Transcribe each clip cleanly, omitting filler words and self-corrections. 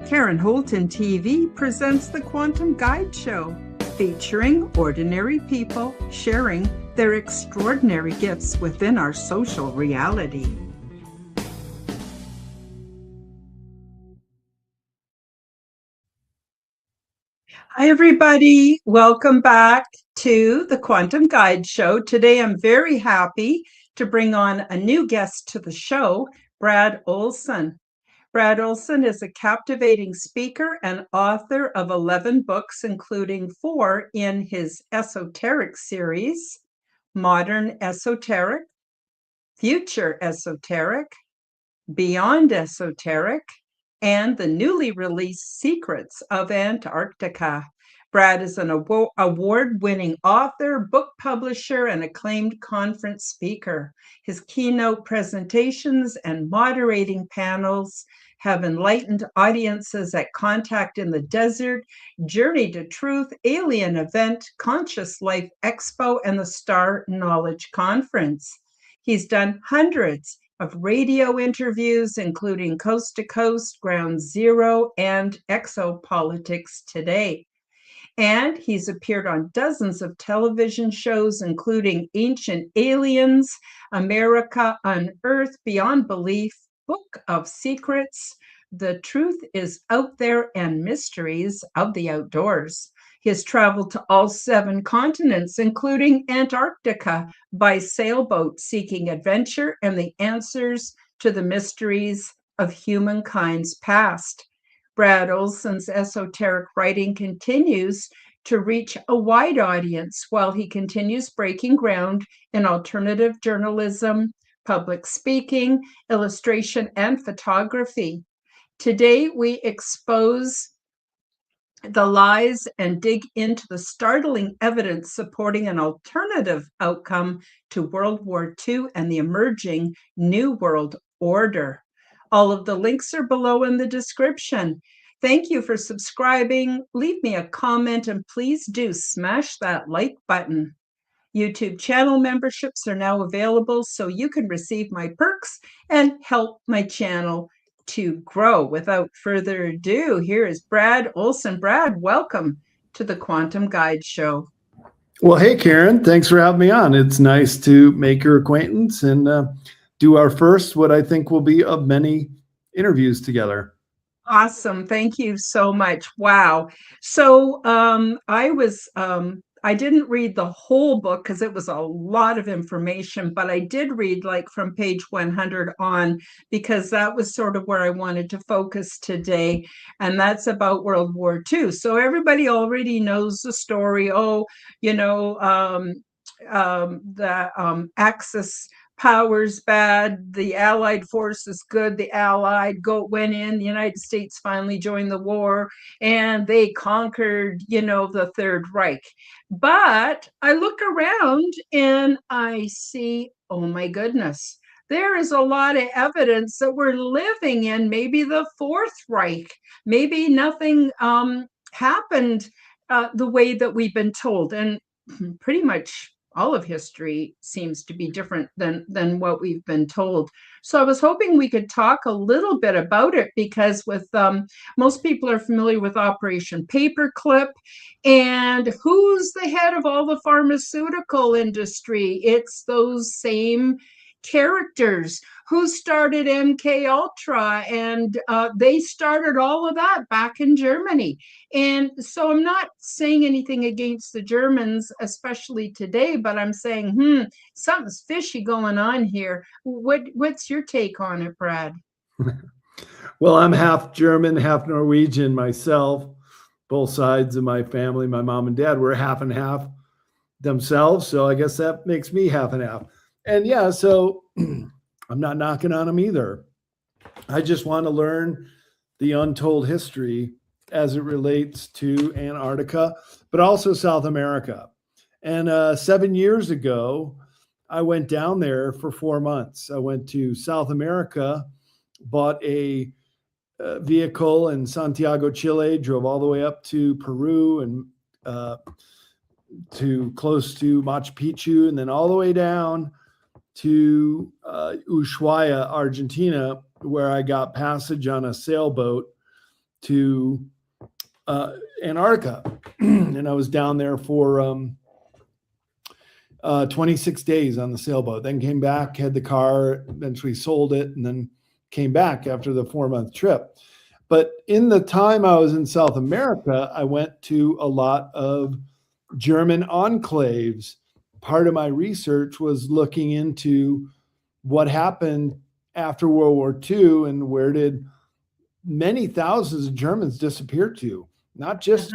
Karen Holton TV presents the Quantum Guide Show, featuring ordinary people sharing their extraordinary gifts within our social reality. Hi, everybody. Welcome back to the Quantum Guide Show. Today, I'm very happy to bring on a new guest to the show, Brad Olsen. Brad Olsen is a captivating speaker and author of 11 books, including 4 in his esoteric series, Modern Esoteric, Future Esoteric, Beyond Esoteric, and the newly released Secrets of Antarctica. Brad is an award-winning author, book publisher, and acclaimed conference speaker. His keynote presentations and moderating panels have enlightened audiences at Contact in the Desert, Journey to Truth, Alien Event, Conscious Life Expo, and the Star Knowledge Conference. He's done hundreds of radio interviews, including Coast to Coast, Ground Zero, and Exopolitics Today. And he's appeared on dozens of television shows, including Ancient Aliens, America Unearthed, Beyond Belief, Book of Secrets, The Truth is Out There, and Mysteries of the Outdoors. He has traveled to all 7 continents, including Antarctica, by sailboat, seeking adventure and the answers to the mysteries of humankind's past. Brad Olsen's esoteric writing continues to reach a wide audience while he continues breaking ground in alternative journalism, public speaking, illustration, and photography. Today, we expose the lies and dig into the startling evidence supporting an alternative outcome to World War II and the emerging New World Order. All of the links are below in the description. Thank you for subscribing. Leave me a comment and please do smash that like button. YouTube channel memberships are now available so you can receive my perks and help my channel to grow. Without further ado, here is Brad Olsen. Brad, welcome to the Quantum Guide Show. Well, hey, Karen, thanks for having me on. It's nice to make your acquaintance and do our first, what I think will be of many interviews together. Awesome. Thank you so much. Wow. So I didn't read the whole book because it was a lot of information, but I did read like from page 100 on, because that was sort of where I wanted to focus today. And that's about World War II. So everybody already knows the story. Oh, the Axis powers bad, the Allied forces good, the Allied went in, the United States finally joined the war, and they conquered, the Third Reich. But I look around and I see, oh my goodness, there is a lot of evidence that we're living in maybe the Fourth Reich. Maybe nothing happened the way that we've been told. And pretty much all of history seems to be different than what we've been told. So I was hoping we could talk a little bit about it, because with most people are familiar with Operation Paperclip, and who's the head of all the pharmaceutical industry? It's those same characters who started MK Ultra, and they started all of that back in Germany. And so I'm not saying anything against the Germans, especially today, but I'm saying, something's fishy going on here. What's your take on it, Brad? Well, I'm half German, half Norwegian myself. Both sides of my family, my mom and dad, were half and half themselves. So I guess that makes me half and half. And yeah, so I'm not knocking on them either. I just want to learn the untold history as it relates to Antarctica, but also South America. And 7 years ago, I went down there for 4 months. I went to South America, bought a vehicle in Santiago, Chile, drove all the way up to Peru and to close to Machu Picchu, and then all the way down to Ushuaia, Argentina, where I got passage on a sailboat to Antarctica. And I was down there for 26 days on the sailboat, then came back, had the car, eventually sold it, and then came back after the 4-month trip. But in the time I was in South America, I went to a lot of German enclaves. Part of my research was looking into what happened after World War II and where did many thousands of Germans disappear to, not just,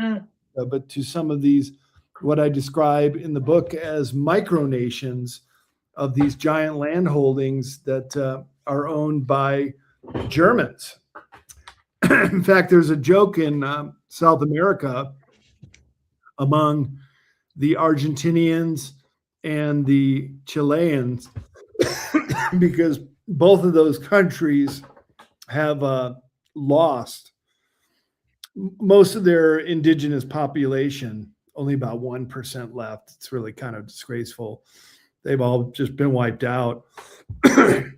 but to some of these, what I describe in the book as micronations of these giant land holdings that are owned by Germans. In fact, there's a joke in South America among the Argentinians and the Chileans, because both of those countries have lost most of their indigenous population, only about 1% left. It's really kind of disgraceful. They've all just been wiped out.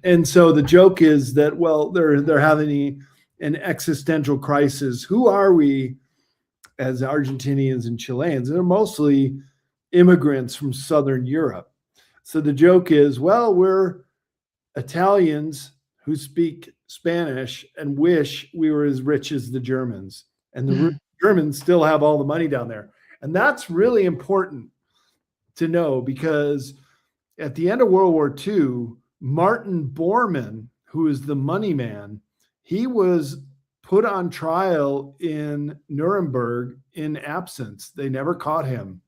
And so the joke is that, well, they're having an existential crisis. Who are we as Argentinians and Chileans? They're mostly immigrants from Southern Europe. So the joke is, well, we're Italians who speak Spanish and wish we were as rich as the Germans. And the Germans still have all the money down there. And that's really important to know, because at the end of World War II, Martin Bormann, who is the money man, he was put on trial in Nuremberg in absence. They never caught him.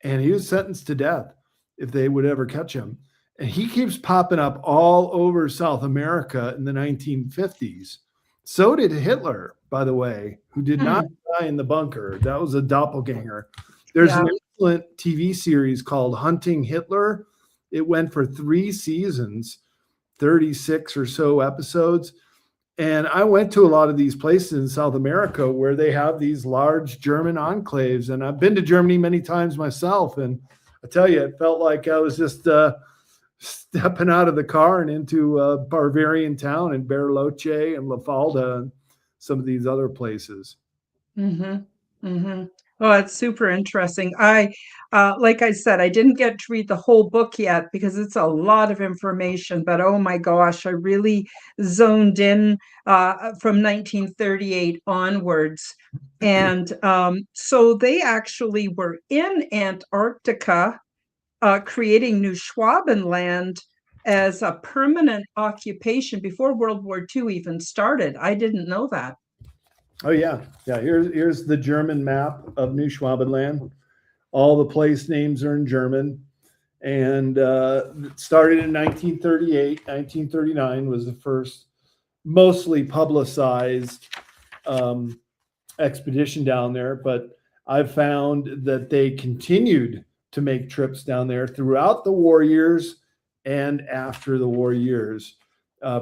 And he was sentenced to death if they would ever catch him. And he keeps popping up all over South America in the 1950s. So did Hitler, by the way, who did not die in the bunker. That was a doppelganger. There's an excellent TV series called Hunting Hitler. It went for 3 seasons, 36 or so episodes. And I went to a lot of these places in South America where they have these large German enclaves. And I've been to Germany many times myself. And I tell you, it felt like I was just stepping out of the car and into a Bavarian town in Bariloche and La Falda and some of these other places. Oh, it's super interesting. Like I said, I didn't get to read the whole book yet because it's a lot of information, but oh my gosh, I really zoned in from 1938 onwards. And so they actually were in Antarctica creating New Schwabenland as a permanent occupation before World War II even started. I didn't know that. Oh, yeah. Yeah. Here's the German map of New Schwabenland. All the place names are in German. And it started in 1938. 1939 was the first mostly publicized expedition down there. But I've found that they continued to make trips down there throughout the war years and after the war years,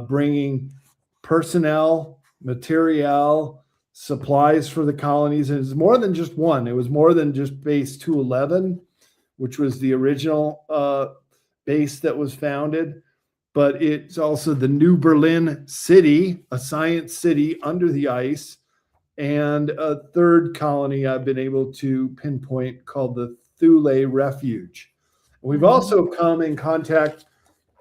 bringing personnel, material, supplies for the colonies. And it's more than just one. It was more than just base 211, which was the original base that was founded, but it's also the New Berlin City, a science city under the ice, and a third colony I've been able to pinpoint called the Thule Refuge. We've also come in contact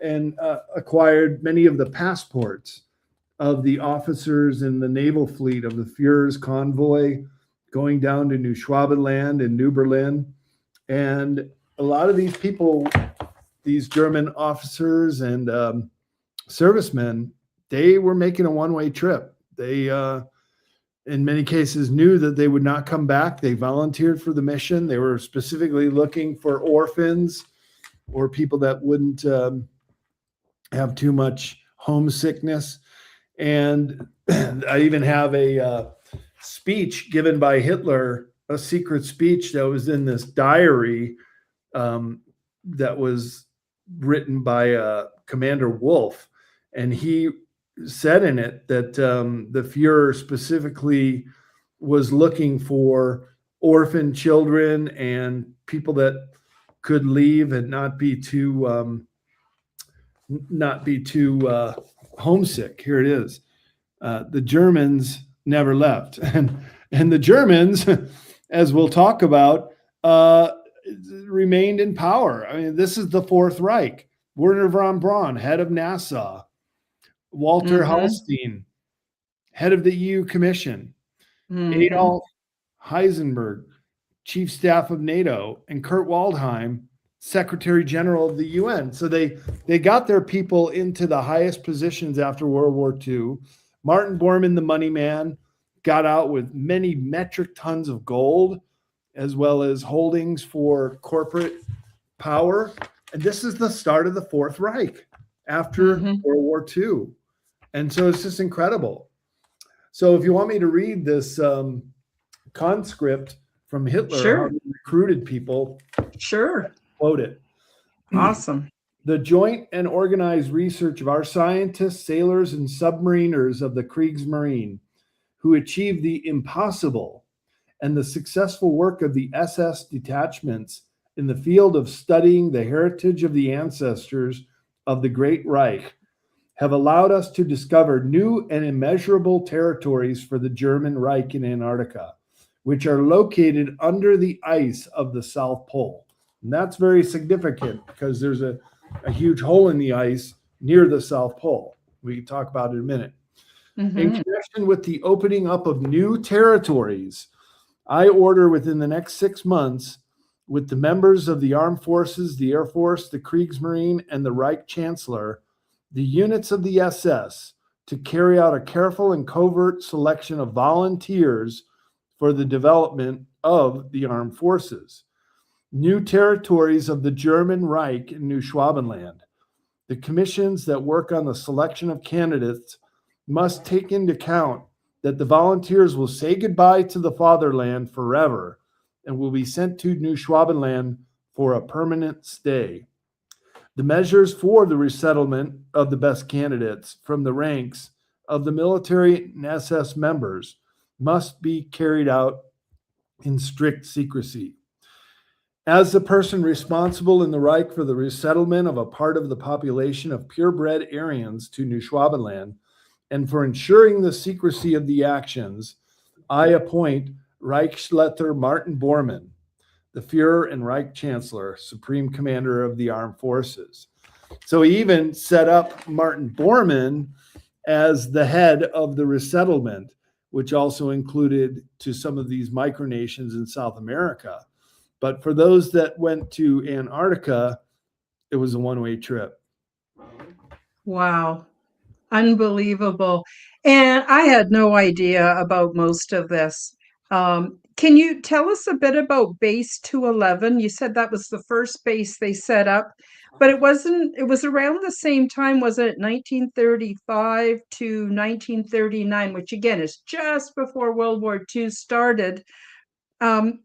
and acquired many of the passports of the officers in the naval fleet of the Führer's convoy going down to New Schwabenland and New Berlin. And a lot of these people, these German officers and servicemen, they were making a one-way trip. They, in many cases, knew that they would not come back. They volunteered for the mission. They were specifically looking for orphans or people that wouldn't have too much homesickness. And I even have a speech given by Hitler, a secret speech that was in this diary that was written by Commander Wolf. And he said in it that the Fuhrer specifically was looking for orphan children and people that could leave and not be too homesick. Here it is. The Germans never left. And the Germans, as we'll talk about, uh, remained in power. I mean, this is the Fourth Reich. Werner von Braun, head of NASA, Walter Mm-hmm. Hallstein, head of the EU Commission, Mm-hmm. Adolf Heisenberg, chief staff of NATO, and Kurt Waldheim, Secretary General of the UN. So they got their people into the highest positions after World War II. Martin Bormann, the money man, got out with many metric tons of gold, as well as holdings for corporate power. And this is the start of the Fourth Reich after Mm-hmm. World War II. And so it's just incredible. So if you want me to read this conscript from Hitler, how Sure. he recruited people, Sure. quote it. Awesome. The joint and organized research of our scientists, sailors, and submariners of the Kriegsmarine, who achieved the impossible, and the successful work of the SS detachments in the field of studying the heritage of the ancestors of the Great Reich, have allowed us to discover new and immeasurable territories for the German Reich in Antarctica, which are located under the ice of the South Pole. And that's very significant because there's a huge hole in the ice near the South Pole. We can talk about it in a minute. In Mm-hmm. connection with the opening up of new territories, I order within the next 6 months, with the members of the Armed Forces, the Air Force, the Kriegsmarine, and the Reich Chancellor, the units of the SS, to carry out a careful and covert selection of volunteers for the development of the armed forces. New territories of the German Reich in New Schwabenland. The commissions that work on the selection of candidates must take into account that the volunteers will say goodbye to the fatherland forever and will be sent to New Schwabenland for a permanent stay. The measures for the resettlement of the best candidates from the ranks of the military and SS members must be carried out in strict secrecy. As the person responsible in the Reich for the resettlement of a part of the population of purebred Aryans to New Schwabenland, and for ensuring the secrecy of the actions, I appoint Reichsleiter Martin Bormann, the Fuhrer and Reich Chancellor, Supreme Commander of the Armed Forces. So he even set up Martin Bormann as the head of the resettlement, which also included to some of these micronations in South America. But for those that went to Antarctica, it was a one-way trip. Wow. Unbelievable. And I had no idea about most of this. Can you tell us a bit about Base 211? You said that was the first base they set up, but it was around the same time, wasn't it? 1935 to 1939, which again is just before World War II started.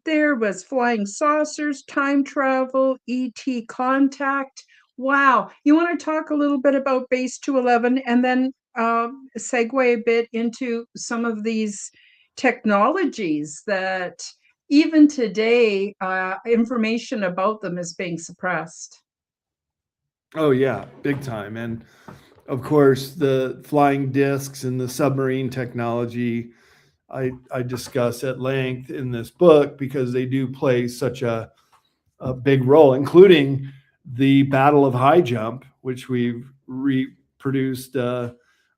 There was flying saucers, time travel, ET contact. Wow. You want to talk a little bit about Base 211 and then segue a bit into some of these technologies that even today, information about them is being suppressed. Oh, yeah, big time. And of course, the flying discs and the submarine technology I discuss at length in this book because they do play such a big role, including the Battle of High Jump, which we've reproduced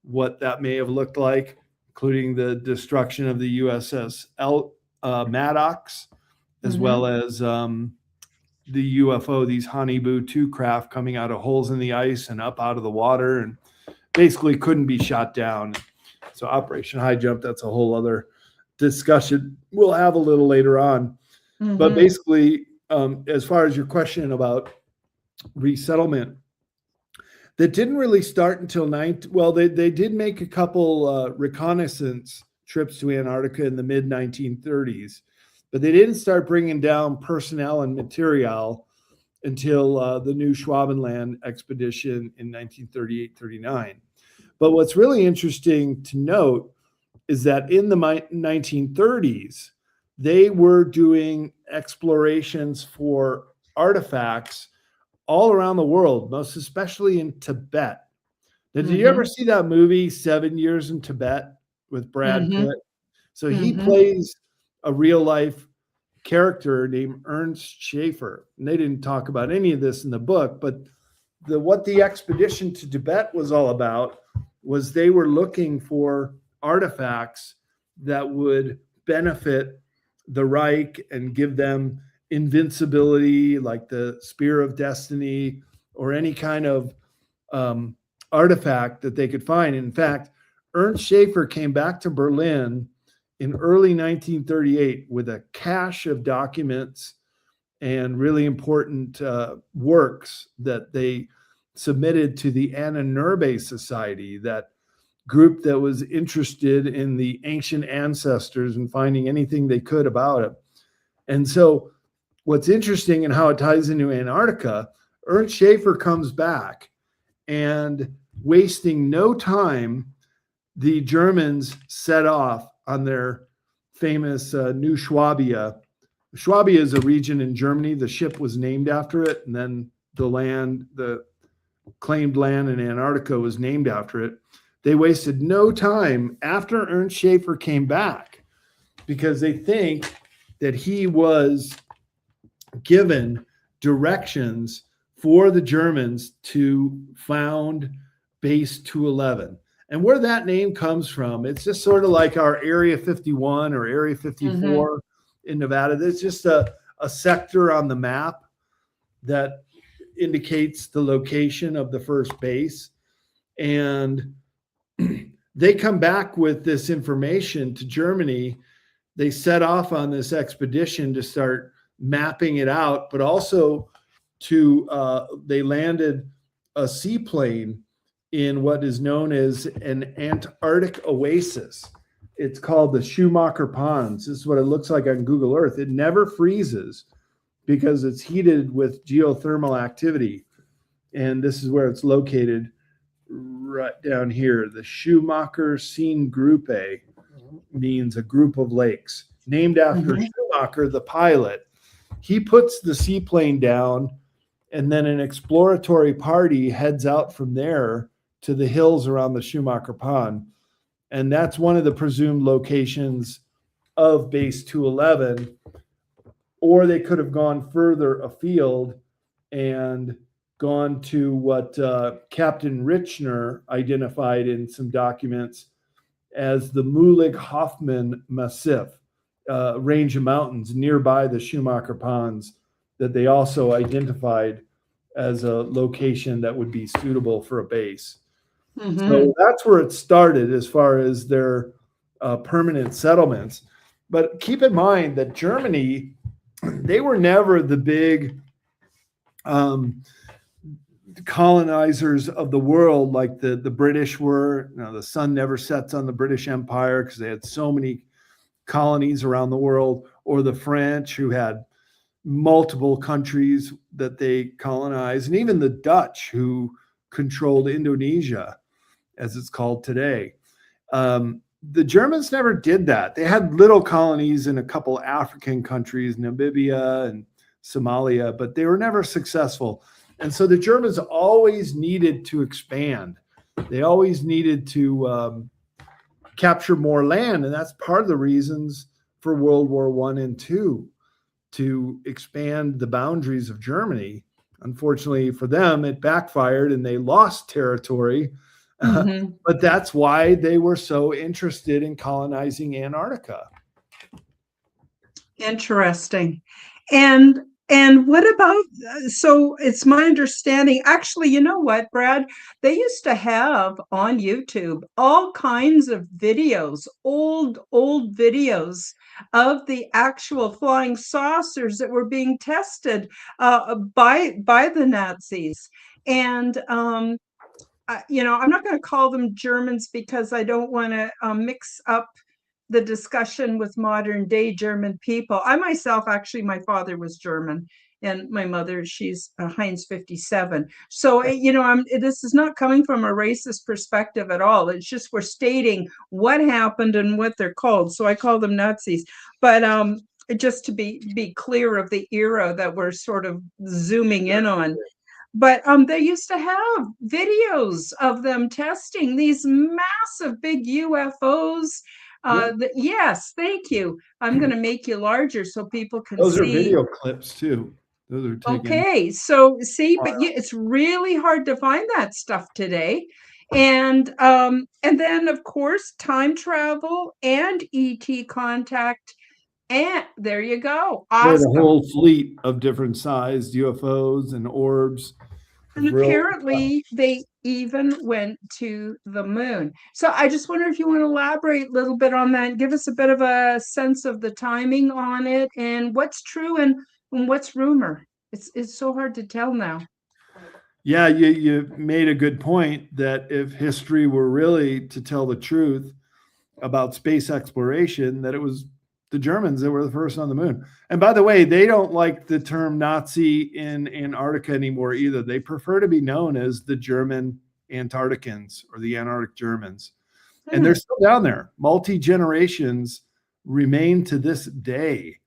what that may have looked like, including the destruction of the USS Maddox, as well as the UFO, these Hanibu 2 craft coming out of holes in the ice and up out of the water and basically couldn't be shot down. So Operation High Jump, that's a whole other discussion we'll have a little later on. But basically, as far as your question about resettlement, that didn't really start until they did make a couple reconnaissance trips to Antarctica in the mid 1930s, but they didn't start bringing down personnel and material until the New Schwabenland expedition in 1938-39. But what's really interesting to note is that in the 1930s, they were doing explorations for artifacts all around the world, most especially in Tibet. Now, did you ever see that movie 7 Years in Tibet with Brad Pitt? So he Mm-hmm. plays a real life character named Ernst Schaefer. And they didn't talk about any of this in the book, but what the expedition to Tibet was all about was they were looking for artifacts that would benefit the Reich and give them invincibility, like the Spear of Destiny or any kind of artifact that they could find. In fact, Ernst Schaefer came back to Berlin in early 1938 with a cache of documents and really important works that they submitted to the Anna Nurbe Society, that group that was interested in the ancient ancestors and finding anything they could about it. And so what's interesting and how it ties into Antarctica, Ernst Schaefer comes back, and wasting no time, the Germans set off on their famous New Swabia. Swabia is a region in Germany. The ship was named after it, and then the claimed land in Antarctica was named after it. They wasted no time after Ernst Schaefer came back because they think that he was given directions for the Germans to found Base 211. And where that name comes from, it's just sort of like our Area 51 or Area 54 in Nevada. There's just a sector on the map that indicates the location of the first base. And they come back with this information to Germany. They set off on this expedition to start mapping it out, but also they landed a seaplane in what is known as an Antarctic oasis. It's called the Schumacher Ponds. This is what it looks like on Google Earth. It never freezes because it's heated with geothermal activity. And this is where it's located, right down here. The Schumacher Seengruppe means a group of lakes, named after Schumacher, the pilot. He puts the seaplane down, and then an exploratory party heads out from there to the hills around the Schumacher Pond. And that's one of the presumed locations of Base 211. Or they could have gone further afield and gone to what Captain Richner identified in some documents as the Mulig-Hoffman Massif, range of mountains nearby the Schumacher Ponds that they also identified as a location that would be suitable for a base. So that's where it started as far as their permanent settlements. But keep in mind that Germany, they were never the big colonizers of the world like the British were. You know, the sun never sets on the British Empire because they had so many colonies around the world, or the French, who had multiple countries that they colonized, and even the Dutch, who controlled Indonesia, as it's called today. The Germans never did that. They had little colonies in a couple African countries, Namibia and Somalia, but they were never successful. And so the Germans always needed to expand. They always needed to capture more land. And that's part of the reasons for World War I and II, to expand the boundaries of Germany. Unfortunately for them, it backfired and they lost territory. But that's why they were so interested in colonizing Antarctica. Interesting. And what about, so it's my understanding, actually, you know what, Brad? They used to have on YouTube all kinds of videos, old videos of the actual flying saucers that were being tested by the Nazis. And you know, I'm not going to call them Germans because I don't want to mix up the discussion with modern day German people. I myself, actually, my father was German, and my mother, she's Heinz 57. So, you know, this is not coming from a racist perspective at all. It's just we're stating what happened and what they're called. So I call them Nazis. But just to be clear of the era that we're sort of zooming in on. But they used to have videos of them testing these massive big UFOs. Yeah. Yes, thank you. I'm going to make you larger so people can Those are see. video clips too. Those are taken. Okay, so see, but it's really hard to find that stuff today. And then of course time travel and ET contact, and there you go. They had a Awesome. whole fleet of different sized UFOs and orbs. It And was real. apparently they even went to the moon. So I just wonder if you want to elaborate a little bit on that, give us a bit of a sense of the timing on it and what's true and what's rumor. It's so hard to tell now. Yeah, you made a good point that if history were really to tell the truth about space exploration, that it was the Germans that were the first on the moon. And by the way, they don't like the term Nazi in Antarctica anymore either. They prefer to be known as the German Antarcticans or the Antarctic Germans. And they're still down there. Multi-generations remain to this day.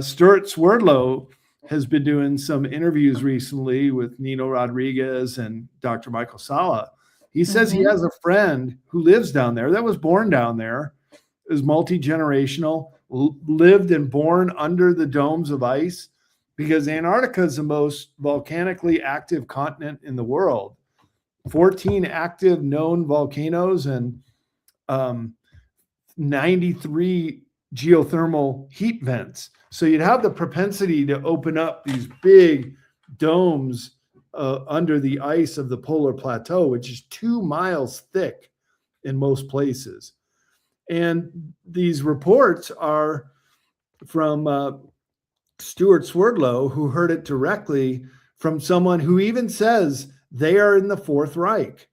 Stuart Swerdlow has been doing some interviews recently with Nino Rodriguez and Dr. Michael Sala. He says he has a friend who lives down there that was born down there, is multi-generational, lived and born under the domes of ice, because Antarctica is the most volcanically active continent in the world. 14 active known volcanoes and 93 geothermal heat vents. So you'd have the propensity to open up these big domes under the ice of the polar plateau, which is 2 miles thick in most places. And these reports are from Stuart Swerdlow, who heard it directly from someone who even says they are in the Fourth Reich.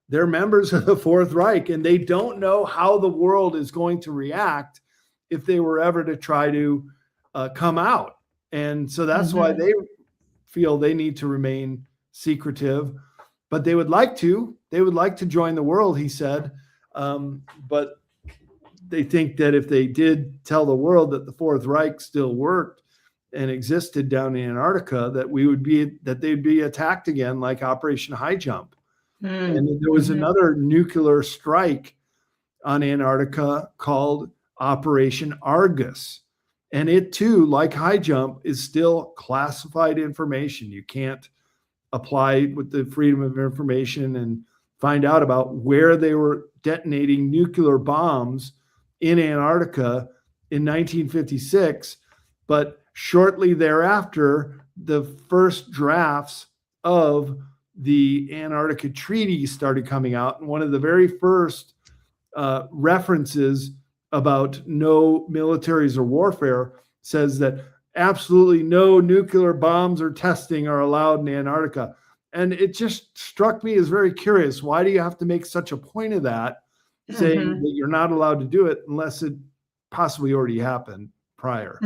They're members of the Fourth Reich, and they don't know how the world is going to react if they were ever to try to come out. And so that's why they feel they need to remain secretive, but they would like to. They would like to join the world, he said. But they think that if they did tell the world that the Fourth Reich still worked and existed down in Antarctica, that they'd be attacked again, like Operation High Jump. And there was another nuclear strike on Antarctica called Operation Argus. And it too, like High Jump, is still classified information. You can't apply with the Freedom of Information and find out about where they were detonating nuclear bombs in Antarctica in 1956. But shortly thereafter, the first drafts of the Antarctica Treaty started coming out. And one of the very first references about no militaries or warfare says that absolutely no nuclear bombs or testing are allowed in Antarctica. And it just struck me as very curious. Why do you have to make such a point of that, saying that you're not allowed to do it unless it possibly already happened prior?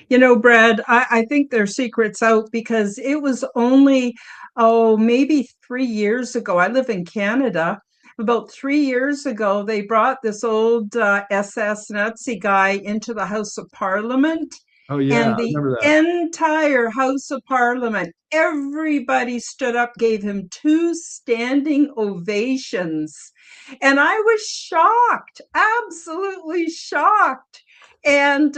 You know, Brad, I think their secret's out because it was only, maybe 3 years ago. I live in Canada. About 3 years ago, they brought this old SS Nazi guy into the House of Parliament. Oh, yeah, And I the remember that. entire House of Parliament, everybody stood up, gave him 2 standing ovations. And I was shocked, absolutely shocked. And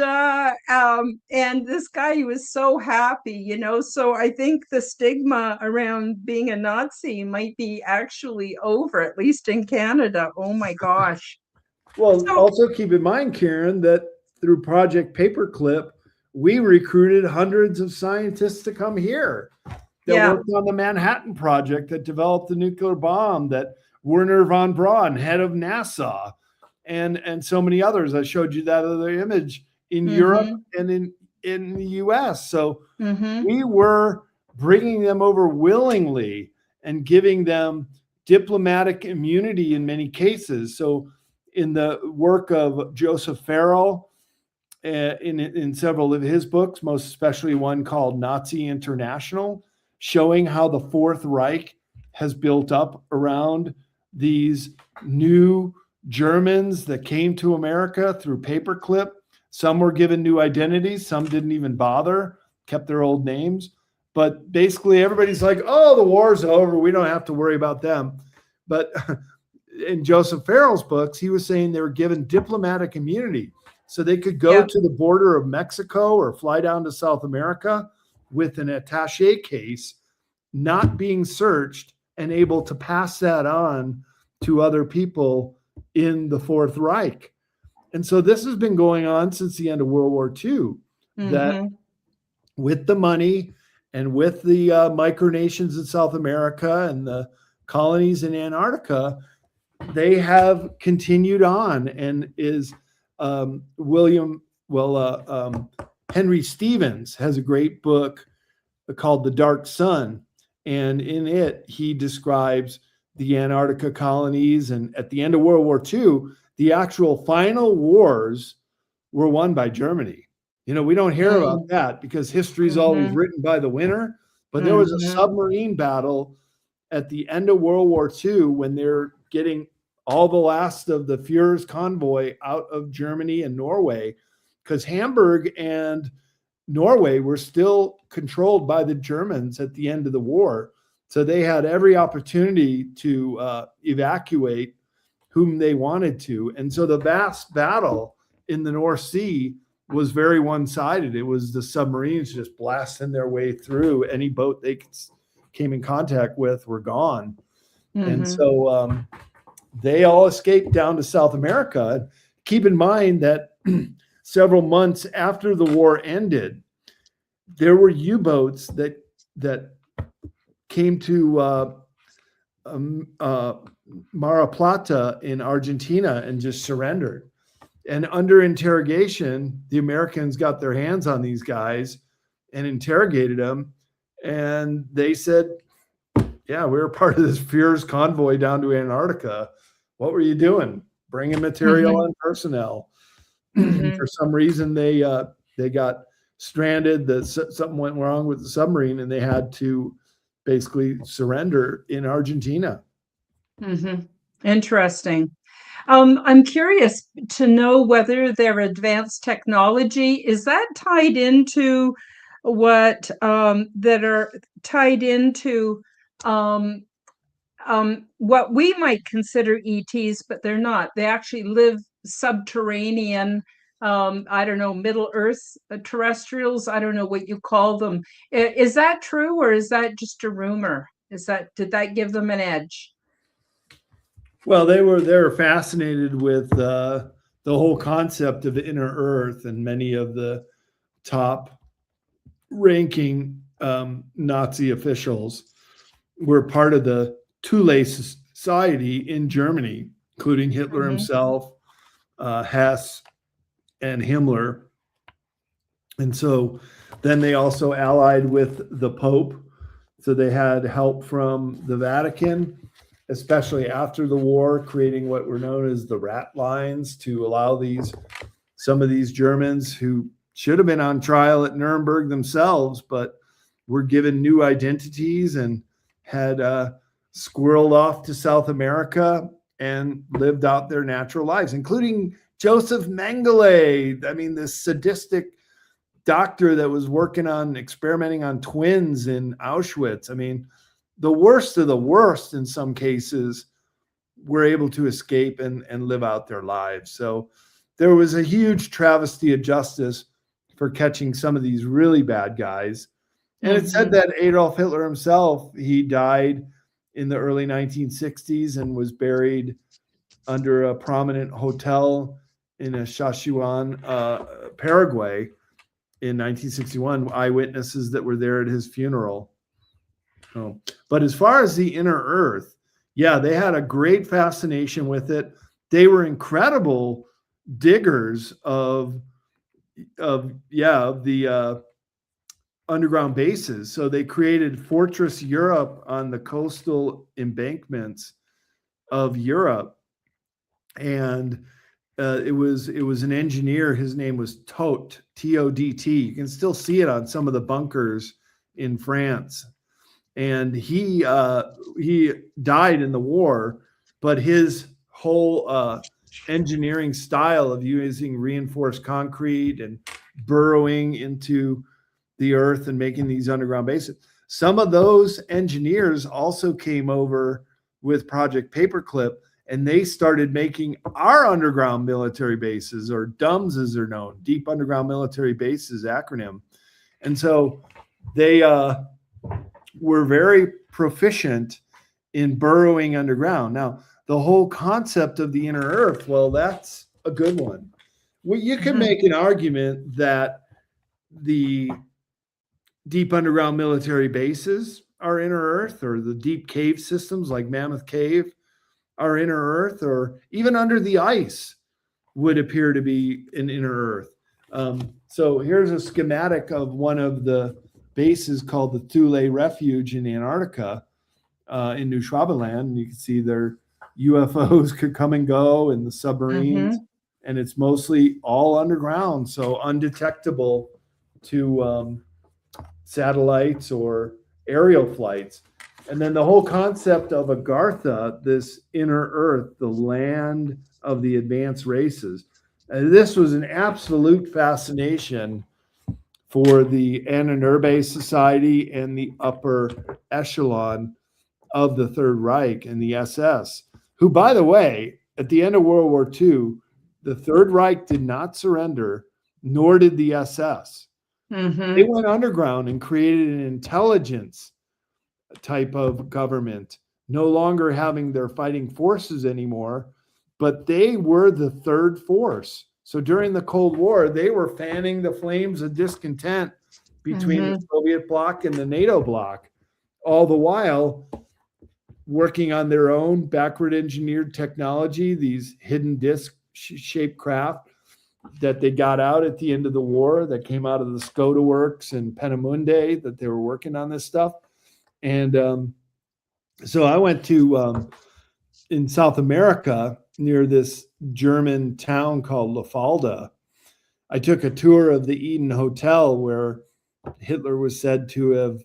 this guy, he was so happy, you know. So I think the stigma around being a Nazi might be actually over, at least in Canada. Oh my gosh. Well, So also keep in mind, Karen, that through Project Paperclip, we recruited hundreds of scientists to come here that worked on the Manhattan Project, that developed the nuclear bomb, that Werner von Braun, head of NASA, and so many others. I showed you that other image in Europe and in the US. So we were bringing them over willingly and giving them diplomatic immunity in many cases. So in the work of Joseph Farrell, in several of his books, most especially one called Nazi International, showing how the Fourth Reich has built up around these new Germans that came to America through Paperclip. Some were given new identities, some didn't even bother, kept their old names. But basically everybody's like, oh, the war's over, we don't have to worry about them. But in Joseph Farrell's books, he was saying they were given diplomatic immunity. So they could go Yeah. to the border of Mexico or fly down to South America with an attache case, not being searched, and able to pass that on to other people in the Fourth Reich. And so this has been going on since the end of World War II, that with the money and with the micronations in South America and the colonies in Antarctica, they have continued on. And is Henry Stevens has a great book called The Dark Sun. And in it, he describes the Antarctica colonies. And at the end of World War II, the actual final wars were won by Germany. You know, we don't hear about that because history is always written by the winner. But there was a submarine battle at the end of World War II when they're getting all the last of the Führer's convoy out of Germany and Norway, because Hamburg and Norway were still controlled by the Germans at the end of the war. So they had every opportunity to evacuate whom they wanted to. And so the vast battle in the North Sea was very one-sided. It was the submarines just blasting their way through. Any boat they came in contact with were gone. And so they all escaped down to South America. Keep in mind that several months after the war ended, there were U-boats that came to Mar Plata in Argentina and just surrendered. And under interrogation, the Americans got their hands on these guys and interrogated them. And they said, yeah, we were part of this Führer's convoy down to Antarctica. What were you doing? Bringing material and personnel. For some reason, they got stranded. Something went wrong with the submarine, and they had to basically surrender in Argentina. Interesting. I'm curious to know whether their advanced technology, is that tied into what that are tied into what we might consider ETs, but they're not. They actually live subterranean, I don't know, Middle Earth terrestrials. I don't know what you call them. Is that true, or is that just a rumor? Did that give them an edge? Well, they were fascinated with the whole concept of inner Earth, and many of the top ranking Nazi officials were part of the Thule Society in Germany, including Hitler himself, Hess, and Himmler. And so then they also allied with the Pope. So they had help from the Vatican, especially after the war, creating what were known as the rat lines to allow some of these Germans who should have been on trial at Nuremberg themselves, but were given new identities and had squirreled off to South America and lived out their natural lives, including Joseph Mengele. I mean, this sadistic doctor that was experimenting on twins in Auschwitz. I mean, the worst of the worst in some cases were able to escape and live out their lives. So there was a huge travesty of justice for catching some of these really bad guys. And it said that Adolf Hitler himself, he died in the early 1960s and was buried under a prominent hotel in Sichuan, Paraguay in 1961. Eyewitnesses that were there at his funeral. But as far as the inner Earth, yeah, they had a great fascination with it. They were incredible diggers of the underground bases. So they created Fortress Europe on the coastal embankments of Europe. And it was an engineer. His name was Todt, T-O-D-T. You can still see it on some of the bunkers in France. And he died in the war, but his whole engineering style of using reinforced concrete and burrowing into the earth and making these underground bases. Some of those engineers also came over with Project Paperclip, and they started making our underground military bases, or DUMS as they're known, Deep Underground Military Bases acronym. And so they were very proficient in burrowing underground. Now, the whole concept of the inner earth, well, that's a good one. Well, you can make an argument that the deep underground military bases are inner earth, or the deep cave systems like Mammoth Cave are inner earth, or even under the ice would appear to be an inner earth. So here's a schematic of one of the bases called the Thule Refuge in Antarctica, in New Schwabenland. You can see their UFOs could come and go, and the submarines, and it's mostly all underground, so undetectable to satellites or aerial flights. And then the whole concept of Agartha, this inner earth, the land of the advanced races, this was an absolute fascination for the Ahnenerbe Society and the upper echelon of the Third Reich and the SS, who, by the way, at the end of World War II, the Third Reich did not surrender, nor did the SS. They went underground and created an intelligence type of government, no longer having their fighting forces anymore, but they were the third force. So during the Cold War, they were fanning the flames of discontent between the Soviet bloc and the NATO bloc, all the while working on their own backward engineered technology, these hidden disc shaped craft that they got out at the end of the war, that came out of the Skoda works and Peenemünde, that they were working on this stuff. And so I went to, in South America, near this German town called La Falda, I took a tour of the Eden Hotel, where Hitler was said to have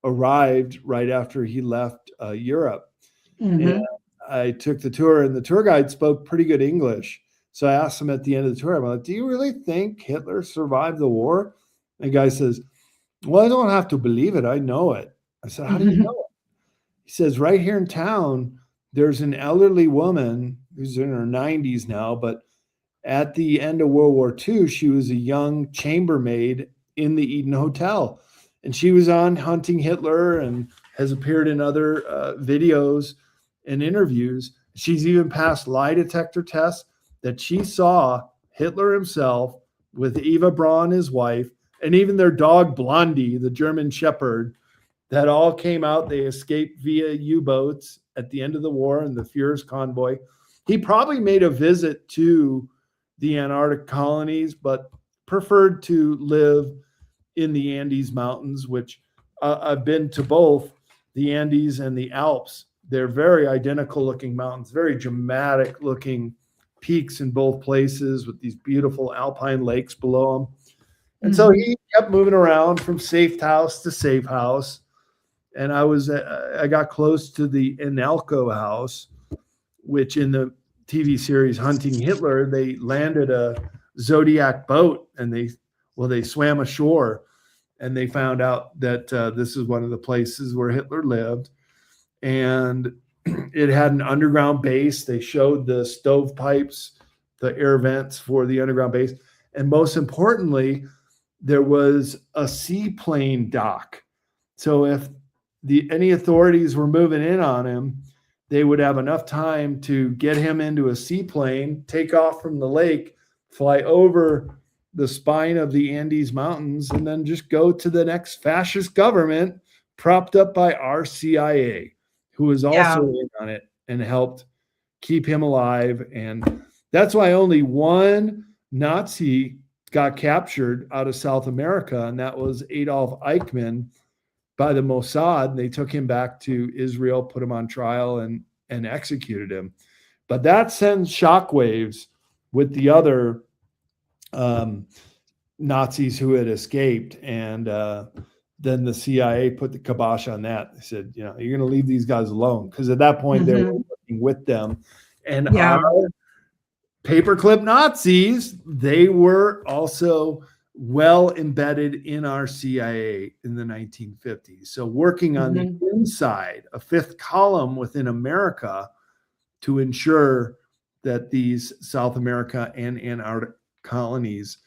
arrived right after he left Europe. And I took the tour, and the tour guide spoke pretty good English. So I asked him at the end of the tour, I'm like, do you really think Hitler survived the war? And the guy says, well, I don't have to believe it. I know it. I said, how do you know it? He says, right here in town, there's an elderly woman who's in her 90s now, but at the end of World War II, she was a young chambermaid in the Eden Hotel. And she was on Hunting Hitler and has appeared in other videos and interviews. She's even passed lie detector tests that she saw Hitler himself with Eva Braun, his wife, and even their dog Blondie, the German Shepherd, that all came out. They escaped via U-boats at the end of the war in the Führer's convoy. He probably made a visit to the Antarctic colonies, but preferred to live in the Andes Mountains, which I've been to both the Andes and the Alps. They're very identical looking mountains, very dramatic looking peaks in both places with these beautiful alpine lakes below them. And so he kept moving around from safe house to safe house. And I got close to the Inalco house, which in the TV series Hunting Hitler, they landed a Zodiac boat, and they swam ashore, and they found out that this is one of the places where Hitler lived. And it had an underground base. They showed the stovepipes, the air vents for the underground base. And most importantly, there was a seaplane dock. So if any authorities were moving in on him, they would have enough time to get him into a seaplane, take off from the lake, fly over the spine of the Andes Mountains, and then just go to the next fascist government propped up by our CIA, who was also in on it and helped keep him alive. And that's why only one Nazi got captured out of South America, and that was Adolf Eichmann by the Mossad. They took him back to Israel, put him on trial, and executed him. But that sends shockwaves with the other Nazis who had escaped. And then the CIA put the kibosh on that. They said, you're going to leave these guys alone. Because at that point, they were working with them. And our paperclip Nazis, they were also well embedded in our CIA in the 1950s. So working on the inside, a fifth column within America, to ensure that these South America and Antarctic colonies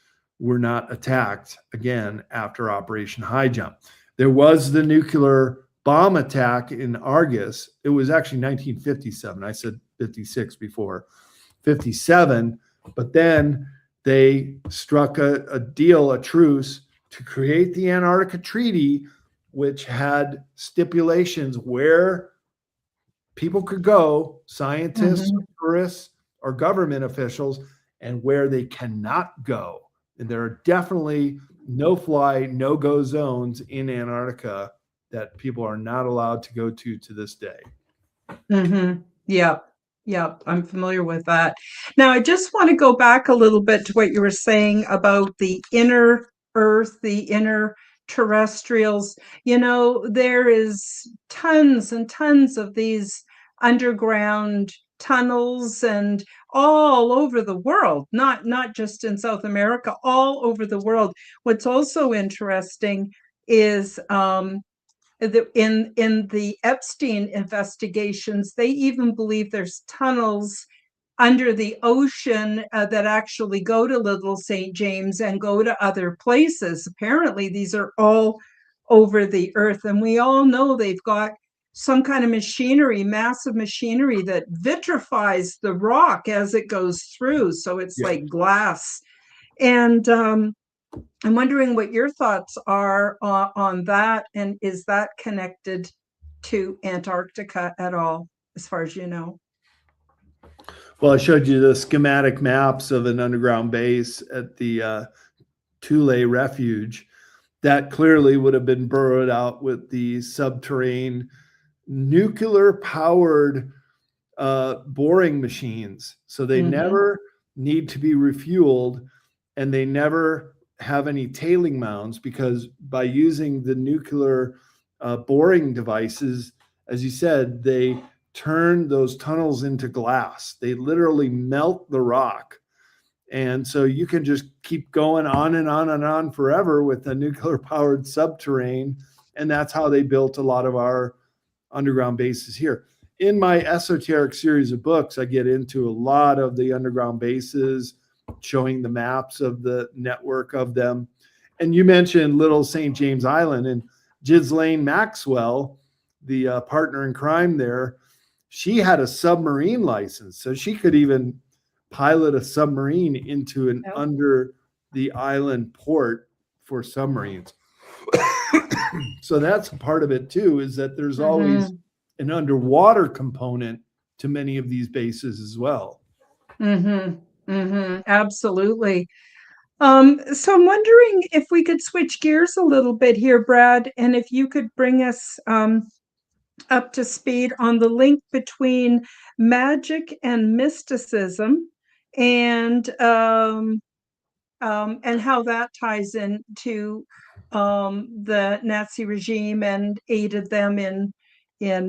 were not attacked again after Operation High Jump. There was the nuclear bomb attack in Argus. It was actually 1957. I said 56 before. 57, but then they struck a deal, a truce, to create the Antarctica Treaty, which had stipulations where people could go, scientists, tourists, or government officials, and where they cannot go. And there are definitely no-fly, no-go zones in Antarctica that people are not allowed to go to this day. Yep. Yep. I'm familiar with that. Now, I just want to go back a little bit to what you were saying about the inner Earth, the inner terrestrials. You know, there is tons and tons of these underground tunnels and all over the world, not just in South America, all over the world. What's also interesting is in the Epstein investigations, they even believe there's tunnels under the ocean that actually go to Little St. James and go to other places. Apparently, these are all over the earth. And we all know they've got some kind of machinery, massive machinery that vitrifies the rock as it goes through. So it's like glass. And I'm wondering what your thoughts are on that. And is that connected to Antarctica at all, as far as you know? Well, I showed you the schematic maps of an underground base at the Tule Refuge. That clearly would have been burrowed out with the subterranean nuclear-powered boring machines. So they never need to be refueled, and they never have any tailing mounds, because by using the nuclear boring devices, as you said, they turn those tunnels into glass. They literally melt the rock. And so you can just keep going on and on and on forever with a nuclear powered subterrane. And that's how they built a lot of our underground bases here. In my esoteric series of books, I get into a lot of the underground bases, showing the maps of the network of them. And you mentioned Little St. James Island, and Ghislaine Maxwell, the partner in crime there, she had a submarine license. So she could even pilot a submarine into an under the island port for submarines. So that's part of it too, is that there's always an underwater component to many of these bases as well. Absolutely. So I'm wondering if we could switch gears a little bit here, Brad, and if you could bring us up to speed on the link between magic and mysticism, and how that ties into the Nazi regime and aided them in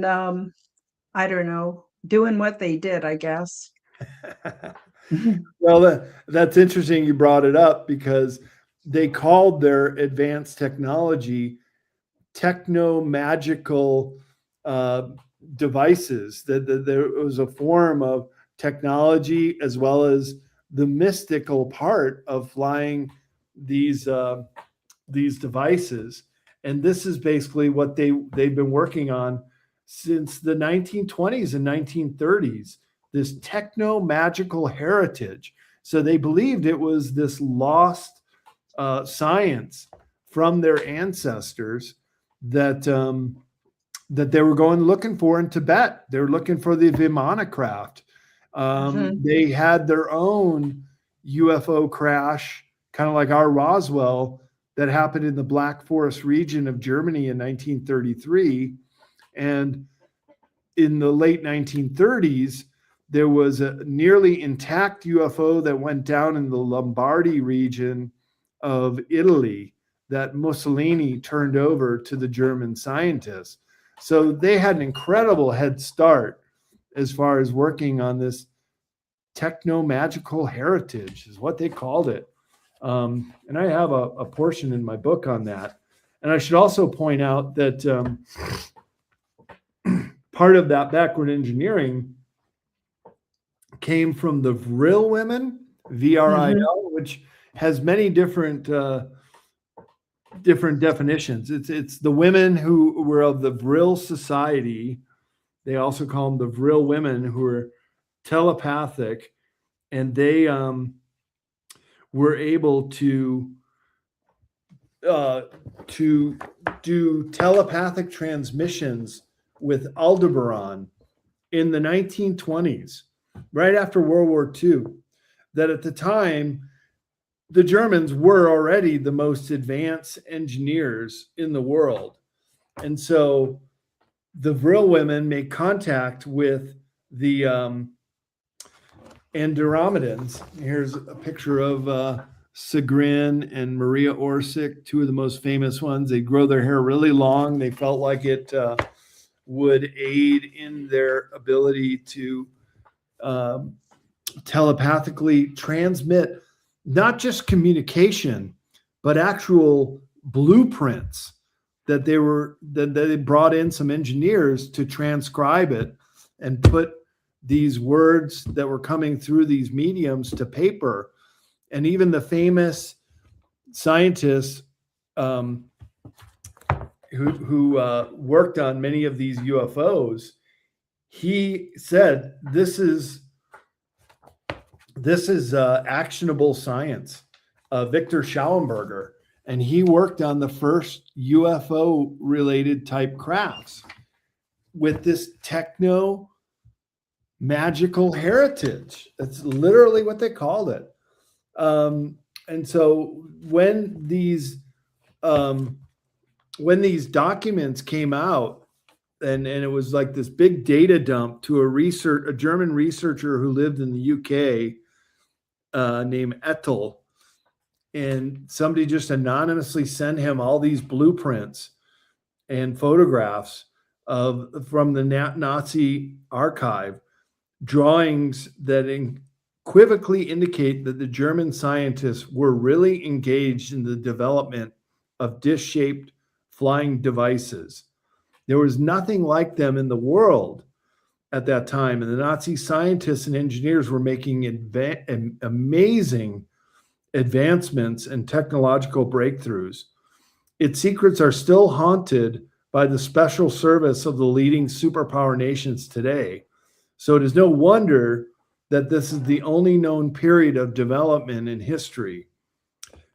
I don't know, doing what they did, I guess. Well, that's interesting you brought it up, because they called their advanced technology techno-magical devices. That there was a form of technology as well as the mystical part of flying these devices. And this is basically what they've been working on since the 1920s and 1930s. This techno-magical heritage. So they believed it was this lost science from their ancestors that they were going looking for in Tibet. They were looking for the Vimana craft. They had their own UFO crash, kind of like our Roswell, that happened in the Black Forest region of Germany in 1933. And in the late 1930s, there was a nearly intact UFO that went down in the Lombardy region of Italy that Mussolini turned over to the German scientists. So they had an incredible head start as far as working on this techno-magical heritage, is what they called it. And I have a portion in my book on that. And I should also point out that part of that backward engineering came from the Vril women, VRIL, which has many different definitions. It's the women who were of the Vril society. They also call them the Vril women, who are telepathic, and they were able to do telepathic transmissions with Aldebaran in the 1920s, right after World War II. That at the time, the Germans were already the most advanced engineers in the world. And so the Vril women made contact with the Andromedans. Here's a picture of Sigrid and Maria Orsic, two of the most famous ones. They grow their hair really long. They felt like it would aid in their ability to telepathically transmit not just communication, but actual blueprints that they brought in some engineers to transcribe it and put these words that were coming through these mediums to paper. And even the famous scientist who worked on many of these UFOs, he said, this is actionable science. Victor Schauenberger, and he worked on the first UFO related type crafts with this techno magical heritage. That's literally what they called it. And so when these documents came out, and it was like this big data dump to a German researcher who lived in the UK named Ettel, and somebody just anonymously sent him all these blueprints and photographs from the Nazi archive, drawings that unequivocally indicate that the German scientists were really engaged in the development of dish-shaped flying devices. There was nothing like them in the world at that time, and the Nazi scientists and engineers were making amazing advancements and technological breakthroughs. Its secrets are still haunted by the special service of the leading superpower nations today. So it is no wonder that this is the only known period of development in history.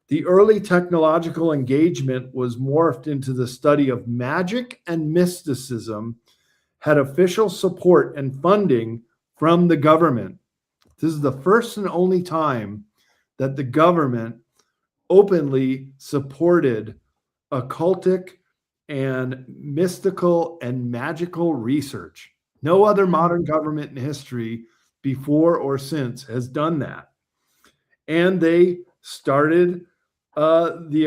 The early technological engagement was morphed into the study of magic and mysticism, had official support and funding from the government. This is the first and only time that the government openly supported occultic and mystical and magical research. No other modern government in history before or since has done that. And they started the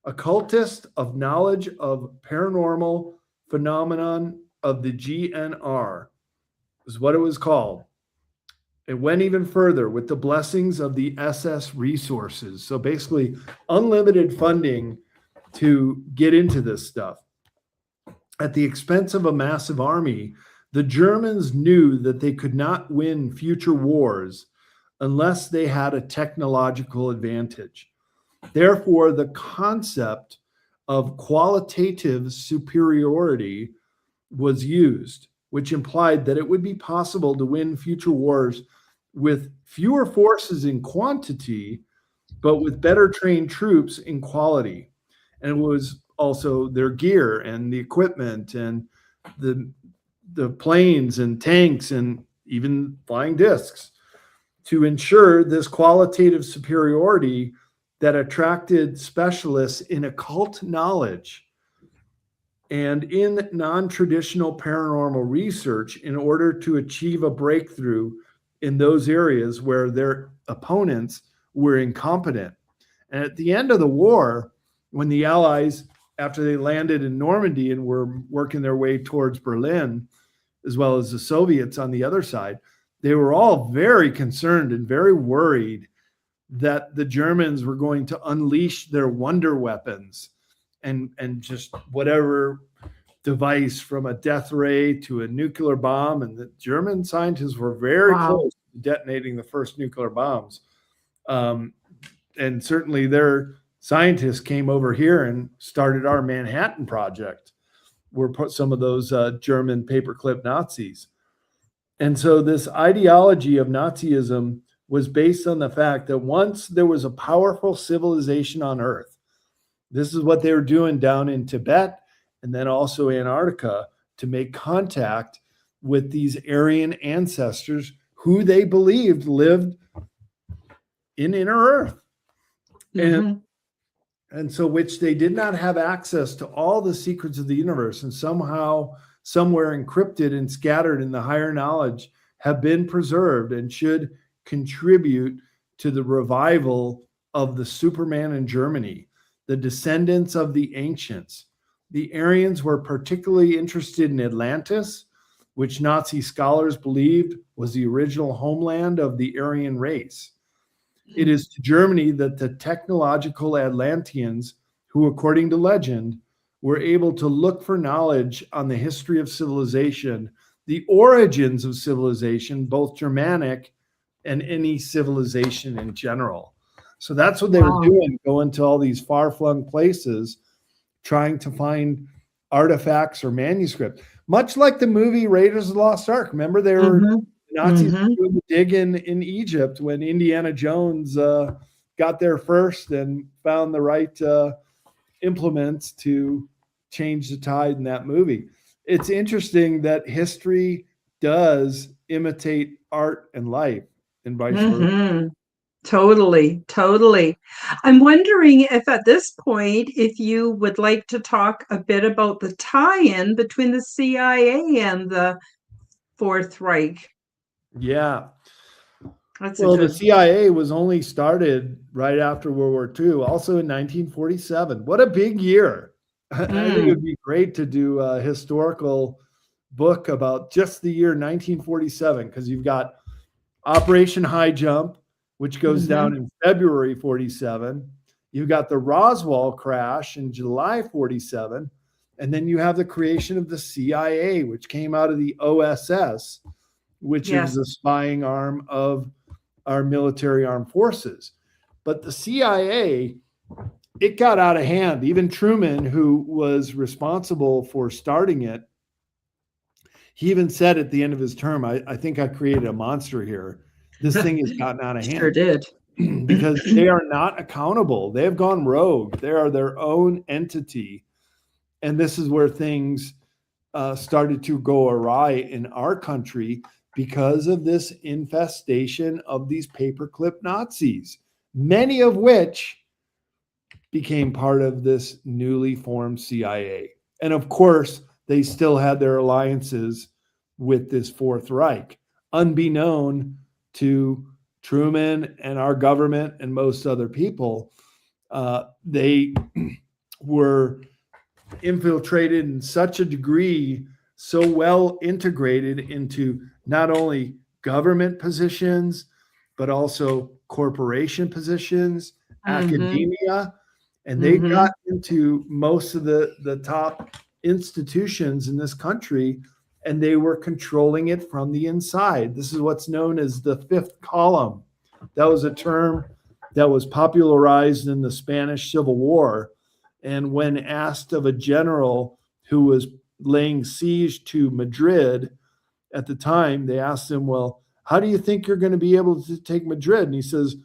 occultist of knowledge of paranormal phenomenon of the GNR, is what it was called. It went even further with the blessings of the SS resources. So basically, unlimited funding to get into this stuff. At the expense of a massive army, the Germans knew that they could not win future wars unless they had a technological advantage. Therefore, the concept of qualitative superiority was used, which implied that it would be possible to win future wars with fewer forces in quantity, but with better trained troops in quality. And it was also their gear and the equipment and the planes and tanks and even flying discs to ensure this qualitative superiority that attracted specialists in occult knowledge and in non-traditional paranormal research in order to achieve a breakthrough in those areas where their opponents were incompetent. And at the end of the war, when the Allies, after they landed in Normandy and were working their way towards Berlin, as well as the Soviets on the other side, they were all very concerned and very worried that the Germans were going to unleash their wonder weapons and just whatever device from a death ray to a nuclear bomb. And the German scientists were very Wow. close to detonating the first nuclear bombs. And certainly their scientists came over here and started our Manhattan Project, were some of those German paperclip Nazis. And so this ideology of Nazism was based on the fact that once there was a powerful civilization on Earth, this is what they were doing down in Tibet and then also Antarctica, to make contact with these Aryan ancestors who they believed lived in inner Earth. Mm-hmm. And so which they did not have access to all the secrets of the universe, and somehow, somewhere encrypted and scattered in the higher knowledge, have been preserved and should contribute to the revival of the Superman in Germany, the descendants of the ancients. The Aryans were particularly interested in Atlantis, which Nazi scholars believed was the original homeland of the Aryan race. It is to Germany that the technological Atlanteans, who, according to legend, were able to look for knowledge on the history of civilization, the origins of civilization, both Germanic and any civilization in general. So that's what they were doing, going to all these far-flung places, trying to find artifacts or manuscripts. Much like the movie Raiders of the Lost Ark. Remember, they were Nazis doing the dig in Egypt when Indiana Jones got there first and found the right implements to change the tide in that movie. It's interesting that history does imitate art and life and vice versa. Totally, totally. I'm wondering if at this point, if you would like to talk a bit about the tie-in between the CIA and the Fourth Reich. Yeah. That's well, the CIA was only started right after World War II, also in 1947. What a big year. I think it would be great to do a historical book about just the year 1947, because you've got Operation High Jump, which goes down in February 47. You've got the Roswell crash in July 47. And then you have the creation of the CIA, which came out of the OSS, which is the spying arm of our military armed forces. But the CIA, it got out of hand. Even Truman, who was responsible for starting it, he even said at the end of his term, I think I created a monster here. This thing has gotten out of hand. Sure did. Because they are not accountable. They have gone rogue. They are their own entity. And this is where things started to go awry in our country because of this infestation of these paperclip Nazis, many of which became part of this newly formed CIA. And of course, they still had their alliances with this Fourth Reich, unbeknown to Truman and our government and most other people. They were infiltrated in such a degree, so well integrated into not only government positions, but also corporation positions, academia, and they got into most of the top institutions in this country, and they were controlling it from the inside. This is what's known as the fifth column. That was a term that was popularized in the Spanish Civil War. And when asked of a general who was laying siege to Madrid at the time, they asked him, well, how do you think you're going to be able to take Madrid? And he says,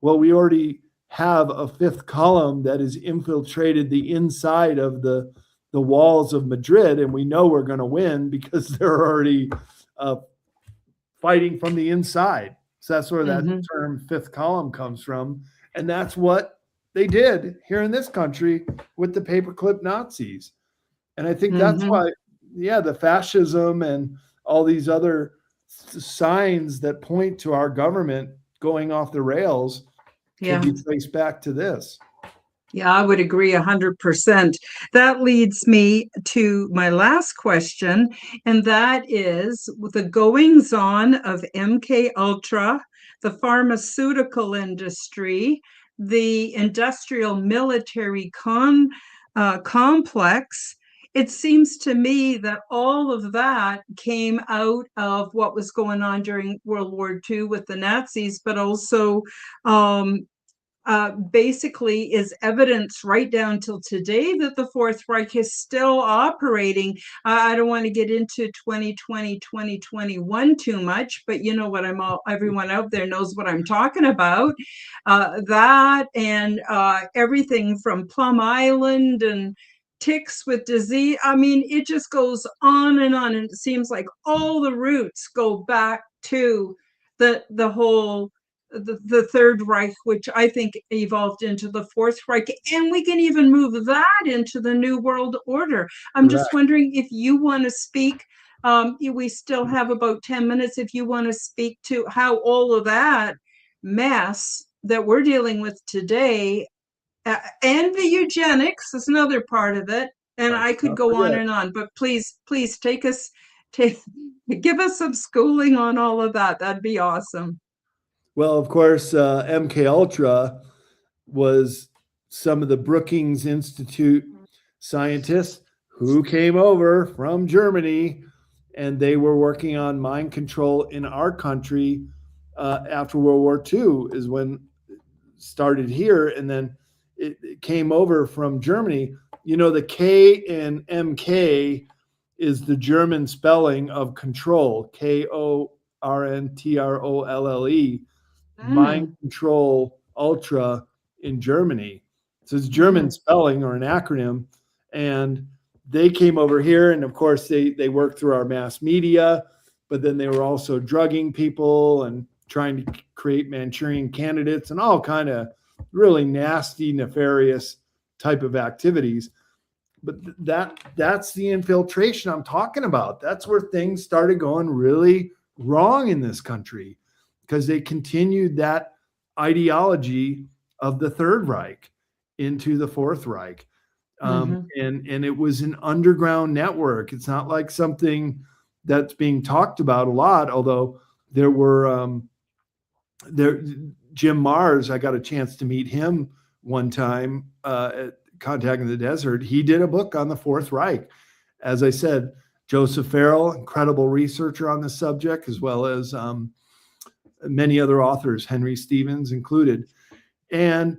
well, we already have a fifth column that has infiltrated the inside of the walls of Madrid, and we know we're going to win because they're already fighting from the inside. So that's where that term fifth column comes from. And that's what they did here in this country with the paperclip Nazis. And I think that's why, the fascism and all these other signs that point to our government going off the rails can be traced back to this. Yeah, I would agree 100%. That leads me to my last question, and that is the goings on of MK Ultra, the pharmaceutical industry, the industrial military complex, it seems to me that all of that came out of what was going on during World War II with the Nazis, but also basically is evidence right down till today that the Fourth Reich is still operating. I don't want to get into 2020, 2021 too much, but you know what everyone out there knows what I'm talking about. That and everything from Plum Island and ticks with disease. I mean, it just goes on and on. And it seems like all the roots go back to the whole the Third Reich, which I think evolved into the Fourth Reich, and we can even move that into the New World Order. I'm just wondering if you want to speak. We still have about 10 minutes. If you want to speak to how all of that mess that we're dealing with today, and the eugenics is another part of it, and I could go on and on. But please give us some schooling on all of that. That'd be awesome. Well, of course, MK Ultra was some of the Brookings Institute scientists who came over from Germany, and they were working on mind control in our country after World War II is when it started here, and then it came over from Germany. You know, the K in MK is the German spelling of control, KORNTROLLE. Mind Control Ultra in Germany. So it's German spelling or an acronym. And they came over here, and of course they worked through our mass media, but then they were also drugging people and trying to create Manchurian candidates and all kind of really nasty, nefarious type of activities. But that's the infiltration I'm talking about. That's where things started going really wrong in this country, because they continued that ideology of the Third Reich into the Fourth Reich. And it was an underground network. It's not like something that's being talked about a lot, although there were Jim Mars, I got a chance to meet him one time at Contact in the Desert. He did a book on the Fourth Reich. As I said, Joseph Farrell, incredible researcher on the subject, as well as many other authors, Henry Stevens included. And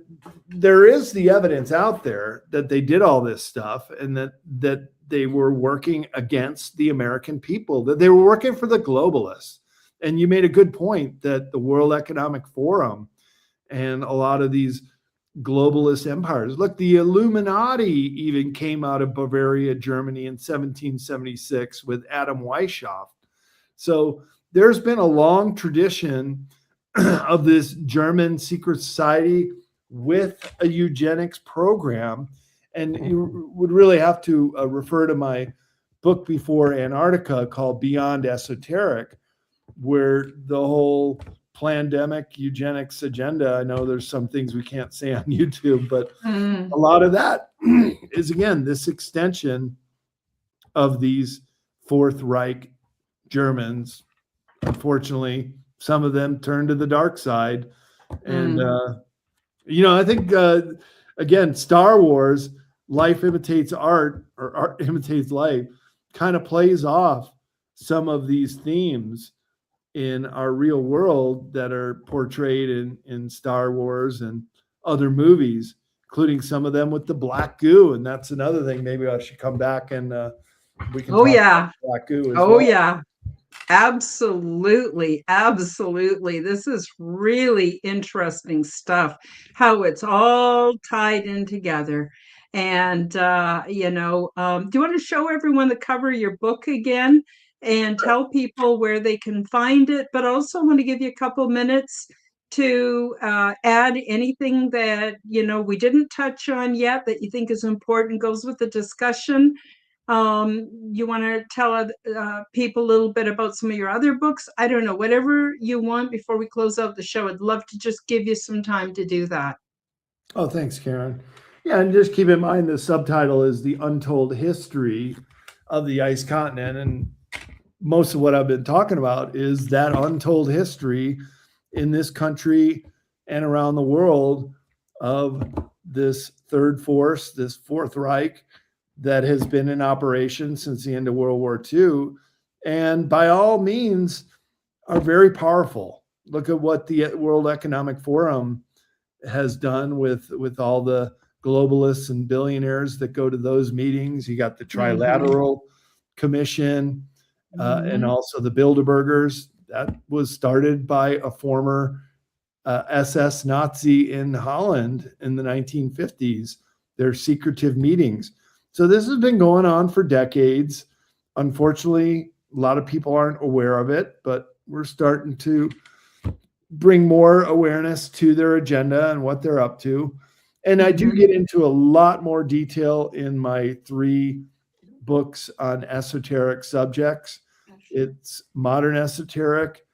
there is the evidence out there that they did all this stuff, and that they were working against the American people, that they were working for the globalists. And you made a good point that the World Economic Forum and a lot of these globalist empires, look, the Illuminati even came out of Bavaria, Germany in 1776 with Adam Weishaupt. So there's been a long tradition of this German secret society with a eugenics program. And you would really have to refer to my book before Antarctica called Beyond Esoteric, where the whole pandemic eugenics agenda, I know there's some things we can't say on YouTube, but a lot of that is, again, this extension of these Fourth Reich Germans. Unfortunately, some of them turned to the dark side. And, I think, again, Star Wars, life imitates art, or art imitates life, kind of plays off some of these themes in our real world that are portrayed in Star Wars and other movies, including some of them with the black goo. And that's another thing. Maybe I should come back and we can talk about black goo as well. Yeah. Absolutely. This is really interesting stuff, how it's all tied in together. And, do you want to show everyone the cover of your book again and tell people where they can find it? But also want to give you a couple minutes to add anything that, we didn't touch on yet that you think is important, goes with the discussion. You want to tell people a little bit about some of your other books? I don't know, whatever you want before we close out the show. I'd love to just give you some time to do that. Oh, thanks, Karen. Yeah, and just keep in mind the subtitle is The Untold History of the Ice Continent. And most of what I've been talking about is that untold history in this country and around the world of this third force, this Fourth Reich, that has been in operation since the end of World War II, and by all means are very powerful. Look at what the World Economic Forum has done with all the globalists and billionaires that go to those meetings. You got the Trilateral Commission, and also the Bilderbergers. That was started by a former SS Nazi in Holland in the 1950s. Their secretive meetings. So this has been going on for decades. Unfortunately, a lot of people aren't aware of it, but we're starting to bring more awareness to their agenda and what they're up to. And I do get into a lot more detail in my 3 books on esoteric subjects. It's Modern Esoteric,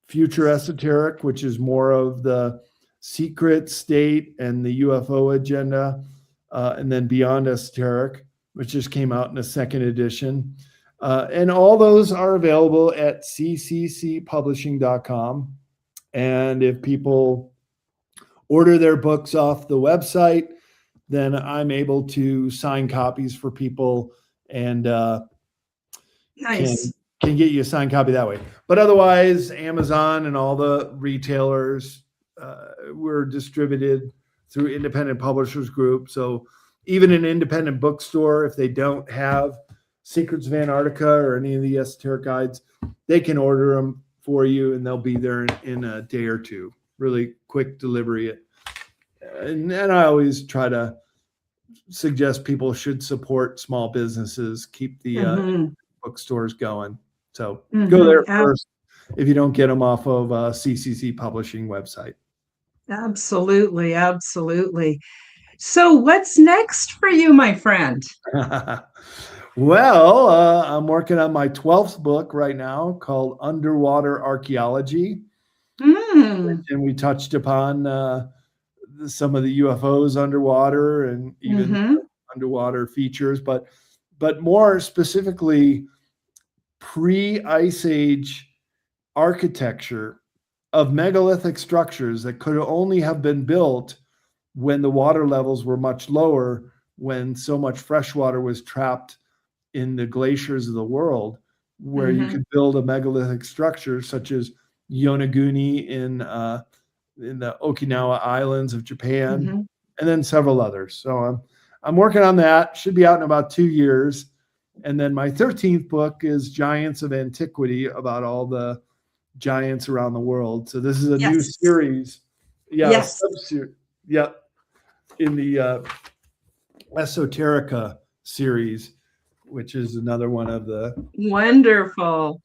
Future Esoteric, which is more of the secret state and the UFO agenda, and then Beyond Esoteric, which just came out in a 2nd edition. And all those are available at cccpublishing.com. And if people order their books off the website, then I'm able to sign copies for people and Nice. can get you a signed copy that way. But otherwise, Amazon and all the retailers were distributed through Independent Publishers Group. So even an independent bookstore, if they don't have Secrets of Antarctica or any of the esoteric guides, they can order them for you and they'll be there in a day or 2. Really quick delivery. And I always try to suggest people should support small businesses, keep the bookstores going. So go there first if you don't get them off of CCC Publishing website. Absolutely. Absolutely. So what's next for you, my friend? Well, I'm working on my 12th book right now called Underwater Archaeology. And we touched upon some of the UFOs underwater and even underwater features, but more specifically, pre-Ice Age architecture of megalithic structures that could only have been built when the water levels were much lower, when so much fresh water was trapped in the glaciers of the world, where you could build a megalithic structure such as Yonaguni in the Okinawa Islands of Japan, and then several others. So I'm working on that. Should be out in about 2 years. And then my 13th book is Giants of Antiquity, about all the giants around the world. So this is a new series. Sub-series. In the Esoterica series, which is another one of the... Wonderful.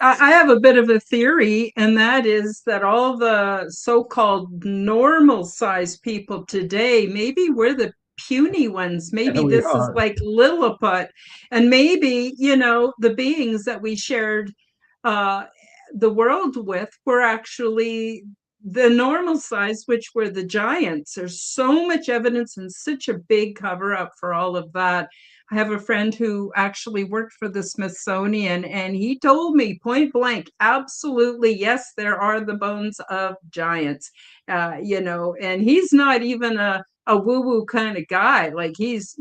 I have a bit of a theory, and that is that all the so-called normal sized people today, maybe we're the puny ones. Maybe this is like Lilliput, and maybe, the beings that we shared the world with were actually the normal size, which were the giants. There's so much evidence and such a big cover up for all of that. I have a friend who actually worked for the Smithsonian, and he told me point blank, absolutely, yes, there are the bones of giants, and he's not even a woo-woo kind of guy. Like he's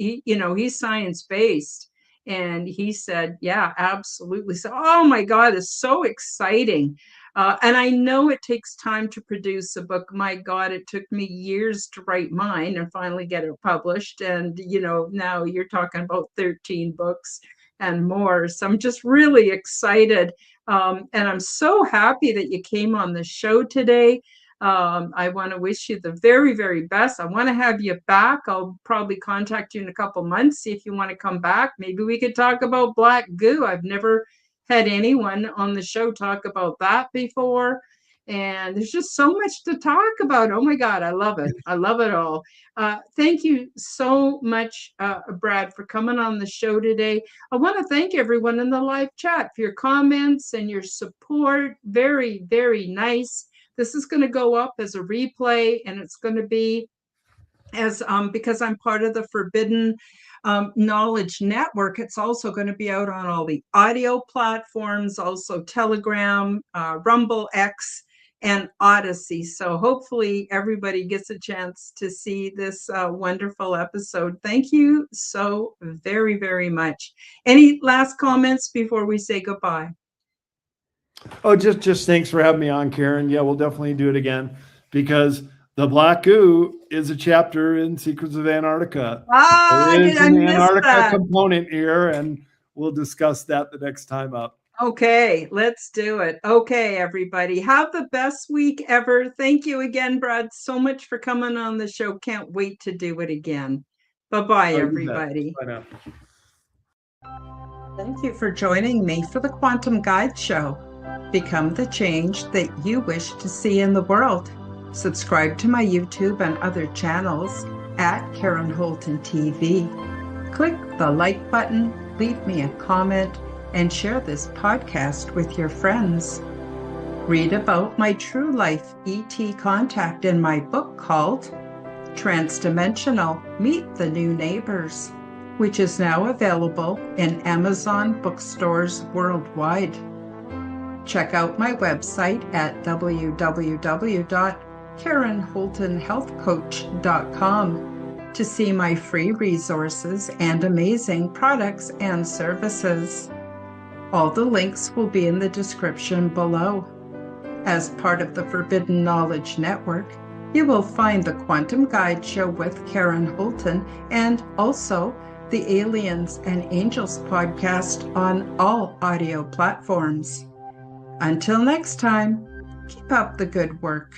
science-based. And he said, yeah, absolutely. So, oh my God, it's so exciting. And I know it takes time to produce a book. My God, it took me years to write mine and finally get it published. And, now you're talking about 13 books and more. So I'm just really excited. And I'm so happy that you came on the show today. I want to wish you the very, very best. I want to have you back. I'll probably contact you in a couple months, see if you want to come back. Maybe we could talk about black goo. I've never had anyone on the show talk about that before. And there's just so much to talk about. Oh my God, I love it. I love it all. Thank you so much, Brad, for coming on the show today. I want to thank everyone in the live chat for your comments and your support. Very, very nice. This is going to go up as a replay, and it's going to be as because I'm part of the Forbidden Knowledge Network. It's also going to be out on all the audio platforms, also Telegram, Rumble, X, and Odyssey. So hopefully everybody gets a chance to see this wonderful episode. Thank you so very, very much. Any last comments before we say goodbye? Oh, just thanks for having me on, Karen. Yeah, we'll definitely do it again because the black goo is a chapter in Secrets of Antarctica. There Did is I an miss Antarctica that? component here, and we'll discuss that the next time up. Okay, let's do it. Okay, everybody, have the best week ever. Thank you again, Brad, so much for coming on the show. Can't wait to do it again. Bye-bye, Oh, you bet. everybody. Bye now. Thank you for joining me for the Quantum Guide Show. Become the change that you wish to see in the world. Subscribe to my YouTube and other channels at Karen Holton TV. Click the like button, leave me a comment, and share this podcast with your friends. Read about my true life ET contact in my book called Transdimensional: Meet the New Neighbors, which is now available in Amazon bookstores worldwide. Check out my website at www.karenholtonhealthcoach.com to see my free resources and amazing products and services. All the links will be in the description below. As part of the Forbidden Knowledge Network, you will find the Quantum Guide Show with Karen Holton and also the Aliens and Angels podcast on all audio platforms. Until next time, keep up the good work.